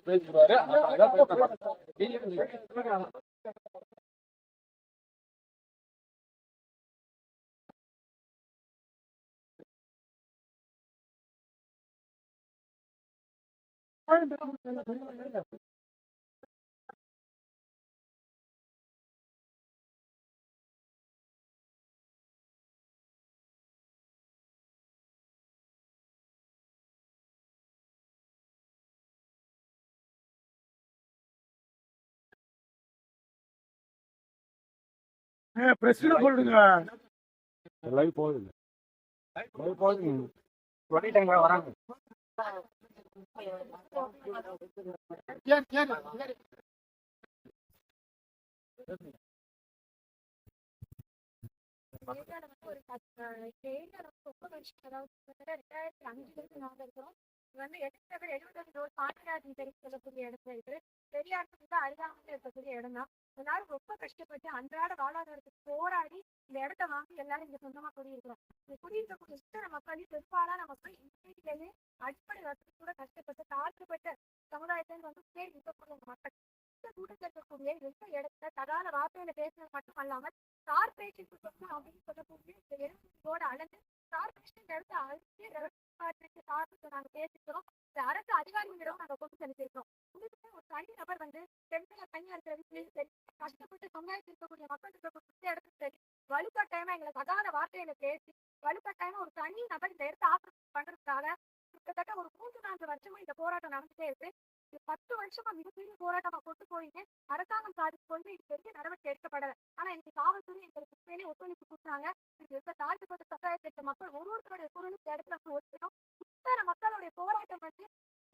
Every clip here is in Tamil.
பேசிடுவாரு. பிரச்சனை போடுங்க. லைவ் போகுது. லைவ் போகுது. சொல்லிட்டாங்க வராங்க. ஒரு ரொம்ப வருஷம், அதாவது 2005 நாங்க இருக்கிறோம். இது வந்து 70 ரோடு பாண்டிராஜன் தெரு சொல்லக்கூடிய இடத்துல இருக்கு. பெரியாருக்கு அருகாமையில் இருக்கக்கூடிய இடம் தான். அதனால ரொம்ப கஷ்டப்பட்டு அன்றாட வாழ்வாதாரத்துக்கு போராடி இந்த இடத்த வாங்கி எல்லாரும் இங்க சொந்தமா குடியிருக்கிறோம். இந்த குடியிருக்கக்கூடிய இத்தனை மக்களையும் பெரும்பாலான மக்கள் இந்தியிலேயே அடிப்படை வசதி கூட கஷ்டப்பட்டு தாழ்த்தப்பட்ட சமுதாயத்திலிருந்து வந்து பேர் இருக்கக்கூடிய மக்கள் கூட்டத்தில் இருக்கக்கூடிய எந்த இடத்துல தகாத வார்த்தையில பேசுறது மட்டும் அல்லாமல் கார்பரேஷன் அப்படின்னு சொல்லக்கூடிய இந்த எழுபதோட அளந்து கார்பரேஷன் இந்த இடத்த அழிச்சு நாங்க பேசிக்கிறோம். இந்த அரசு அதிகாரிகளிடம் நாங்க கொண்டு செலுத்திருக்கிறோம். உங்களுக்கு ஒரு தனி நபர் வந்து பெண்களை தனியா இருக்கிற வீட்லயும் சரி, கஷ்டப்பட்டு சமுதாயத்தில் இருக்கக்கூடிய மக்கள் இருக்கக்கூடிய இடத்துல சரி, வலுக்கட்டாயமா எங்களை தகாத வார்த்தையில பேசி வலுக்கட்டாயமா ஒரு தனி நபர் இந்த இடத்த ஆக்கிரமிப்பு பண்றதுக்காக கிட்டத்தட்ட ஒரு 3-4 வருஷமா இந்த போராட்டம் நடந்துட்டே இருக்கு. 10 வருஷமா மிகப்பெரிய போராட்டமா கொண்டு போயிட்டு அரசாங்கம் சாதிச்சு கொண்டு இது பெரிய நடவடிக்கை எடுக்கப்படல. ஆனா இன்னைக்கு காவல்துறை எங்களுக்கு உண்மையிலே ஒத்துழைப்பு கொடுத்தாங்க. இது இருக்க தாழ்த்தப்பட்ட சமுதாயத்தை மக்கள் ஒருவருடைய குரலுக்கு இடத்துல ஒத்துக்கணும். இத்தனை மக்களுடைய போராட்டம் வந்து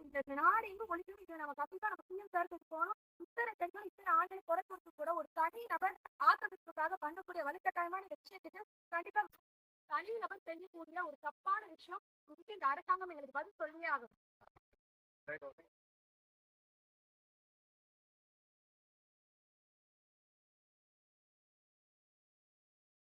இந்த நாடு எங்கும் ஒழிக்கணும். இதை நம்ம கண்டிப்பா நம்ம சிஎம் சார்க்கு போகணும். இத்தனை பெண்கள் இத்தனை ஆண்களை குறைக்கிறது கூட ஒரு தனி நபர் ஆக்கிரமிப்புக்காக பண்ணக்கூடிய வலுக்கட்டாயமான இந்த விஷயத்துக்கு கண்டிப்பா தனி நபர் செய்யக்கூடிய ஒரு தப்பான விஷயம். இந்த அரசாங்கம் எங்களுக்கு பதில் சொல்லியே ஆகும்.